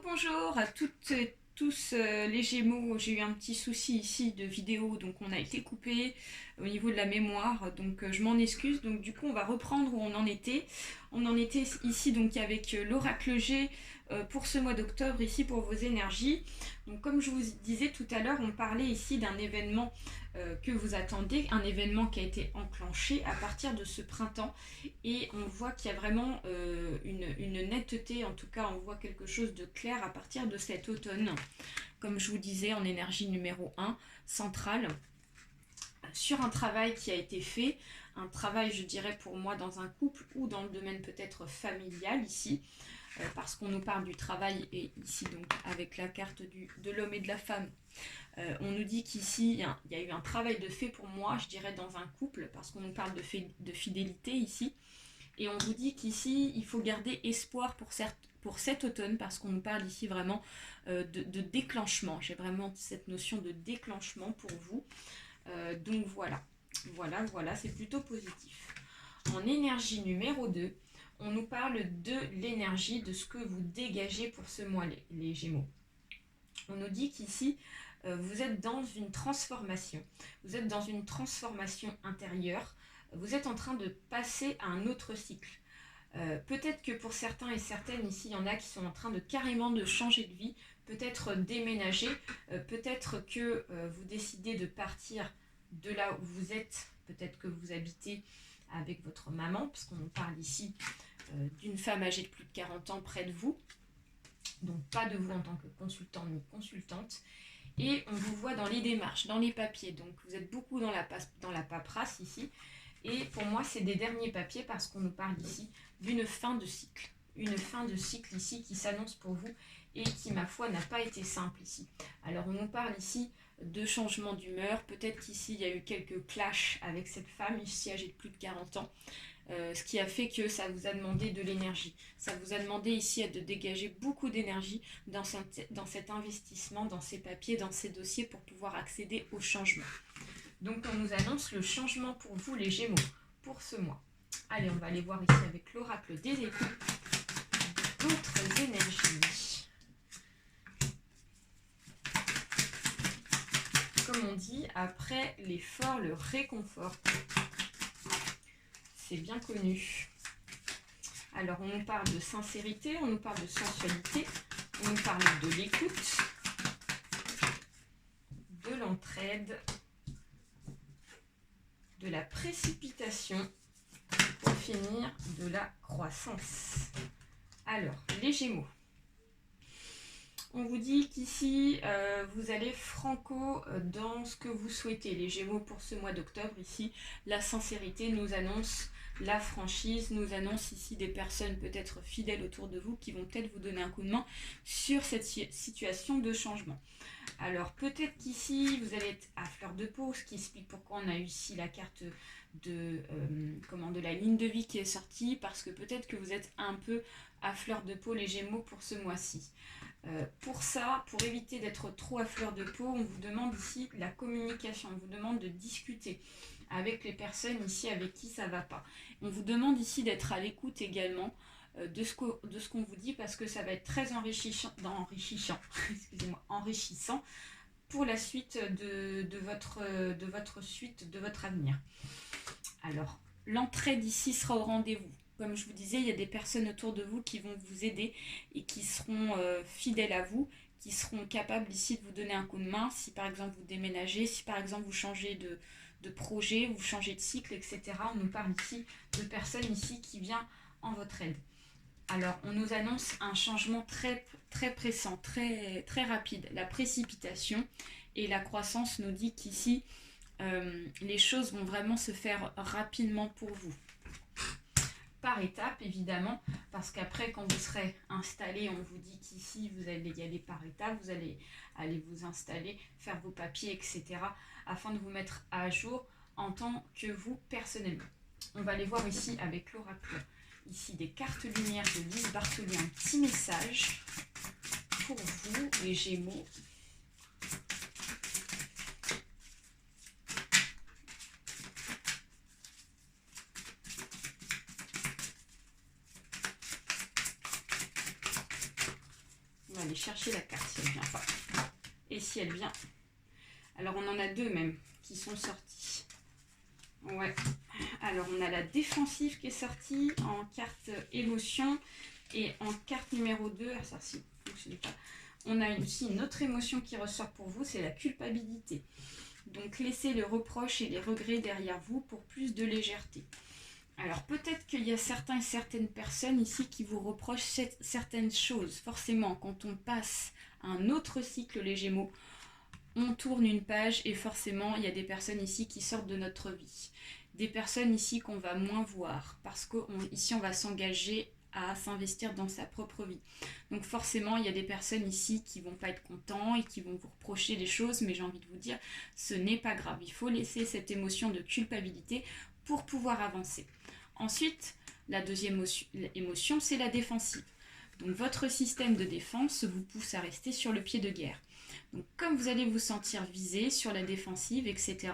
Bonjour à toutes et tous les Gémeaux. J'ai eu un petit souci ici de vidéo, donc on a été coupé au niveau de la mémoire, donc je m'en excuse. Donc du coup on va reprendre où on en était. On en était ici donc avec l'oracle G pour ce mois d'octobre, ici pour vos énergies. Donc comme je vous disais tout à l'heure, on parlait ici d'un événement que vous attendez, un événement qui a été enclenché à partir de ce printemps, et on voit qu'il y a vraiment une netteté, en tout cas on voit quelque chose de clair à partir de cet automne, comme je vous disais, en énergie numéro 1, centrale, sur un travail qui a été fait, un travail je dirais pour moi dans un couple ou dans le domaine peut-être familial ici, parce qu'on nous parle du travail, et ici donc avec la carte de l'homme et de la femme, on nous dit qu'ici il y a eu un travail de fait pour moi, je dirais dans un couple, parce qu'on nous parle de fidélité ici. Et on vous dit qu'ici, il faut garder espoir pour cet automne, parce qu'on nous parle ici vraiment de déclenchement. J'ai vraiment cette notion de déclenchement pour vous. Donc voilà, c'est plutôt positif. En énergie numéro 2, on nous parle de l'énergie, de ce que vous dégagez pour ce mois, les Gémeaux. On nous dit qu'ici, vous êtes dans une transformation. Vous êtes dans une transformation intérieure. Vous êtes en train de passer à un autre cycle. Peut-être que pour certains et certaines ici, il y en a qui sont en train de carrément de changer de vie, peut-être déménager, peut-être que vous décidez de partir de là où vous êtes, peut-être que vous habitez avec votre maman, parce qu'on parle ici d'une femme âgée de plus de 40 ans près de vous, donc pas de vous en tant que consultant ni consultante. Et on vous voit dans les démarches, dans les papiers, donc vous êtes beaucoup dans la paperasse ici. Et pour moi, c'est des derniers papiers, parce qu'on nous parle ici d'une fin de cycle. Une fin de cycle ici qui s'annonce pour vous et qui, ma foi, n'a pas été simple ici. Alors, on nous parle ici de changement d'humeur. Peut-être qu'ici, il y a eu quelques clashs avec cette femme ici âgée de plus de 40 ans. Ce qui a fait que ça vous a demandé de l'énergie. Ça vous a demandé ici de dégager beaucoup d'énergie dans cet investissement, dans ces papiers, dans ces dossiers, pour pouvoir accéder au changement. Donc on nous annonce le changement pour vous, les Gémeaux, pour ce mois. Allez, on va aller voir ici avec l'oracle des échos d'autres énergies. Comme on dit, après l'effort, le réconfort. C'est bien connu. Alors on nous parle de sincérité, on nous parle de sensualité, on nous parle de l'écoute, de l'entraide, de la précipitation, pour finir de la croissance. Alors, les Gémeaux. On vous dit qu'ici, vous allez franco dans ce que vous souhaitez. Les Gémeaux, pour ce mois d'octobre, ici, la sincérité nous annonce la franchise, nous annonce ici des personnes peut-être fidèles autour de vous qui vont peut-être vous donner un coup de main sur cette situation de changement. Alors, peut-être qu'ici, vous allez être à fleur de peau, ce qui explique pourquoi on a eu ici la carte de la ligne de vie qui est sortie, parce que peut-être que vous êtes un peu à fleur de peau, les Gémeaux, pour ce mois-ci. Pour ça, pour éviter d'être trop à fleur de peau, on vous demande ici la communication, on vous demande de discuter avec les personnes ici avec qui ça ne va pas. On vous demande ici d'être à l'écoute également de ce qu'on vous dit, parce que ça va être très enrichissant pour la suite de votre avenir. Alors, l'entraide ici sera au rendez-vous. Comme je vous disais, il y a des personnes autour de vous qui vont vous aider et qui seront fidèles à vous, qui seront capables ici de vous donner un coup de main si par exemple vous déménagez, si par exemple vous changez de projet, vous changez de cycle, etc. On nous parle ici de personnes ici qui viennent en votre aide. Alors, on nous annonce un changement très, très pressant, très, très rapide. La précipitation et la croissance nous dit qu'ici, les choses vont vraiment se faire rapidement pour vous. Par étapes, évidemment, parce qu'après, quand vous serez installé, on vous dit qu'ici, vous allez y aller par étapes, vous allez aller vous installer, faire vos papiers, etc., afin de vous mettre à jour en tant que vous, personnellement. On va aller voir ici avec l'oracle, ici des cartes lumière de Lise Bartoli, un petit message pour vous, les Gémeaux. va aller chercher la carte si elle vient pas. Et si elle vient. Alors on en a deux même qui sont sortis. Ouais. Alors on a la défensive qui est sortie en carte émotion. Et en carte numéro 2, ça ne fonctionne pas. On a aussi une autre émotion qui ressort pour vous, c'est la culpabilité. Donc laissez le reproche et les regrets derrière vous pour plus de légèreté. Alors peut-être qu'il y a certains et certaines personnes ici qui vous reprochent certaines choses. Forcément, quand on passe à un autre cycle, les Gémeaux, on tourne une page et forcément, il y a des personnes ici qui sortent de notre vie. Des personnes ici qu'on va moins voir parce qu'ici on va s'engager à s'investir dans sa propre vie. Donc forcément, il y a des personnes ici qui vont pas être contents et qui vont vous reprocher des choses, mais j'ai envie de vous dire, ce n'est pas grave. Il faut laisser cette émotion de culpabilité pour pouvoir avancer. Ensuite, la deuxième émotion, c'est la défensive. Donc votre système de défense vous pousse à rester sur le pied de guerre. Donc comme vous allez vous sentir visé sur la défensive, etc.,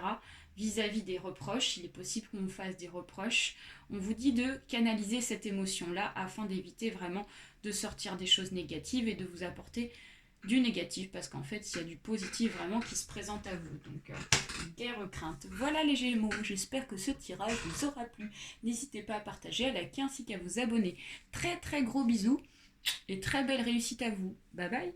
vis-à-vis des reproches, il est possible qu'on vous fasse des reproches, on vous dit de canaliser cette émotion-là afin d'éviter vraiment de sortir des choses négatives et de vous apporter du négatif, parce qu'en fait, il y a du positif vraiment qui se présente à vous. Donc, guère crainte. Voilà les Gémeaux, j'espère que ce tirage vous aura plu. N'hésitez pas à partager, à liker ainsi qu'à vous abonner. Très très gros bisous et très belle réussite à vous. Bye bye.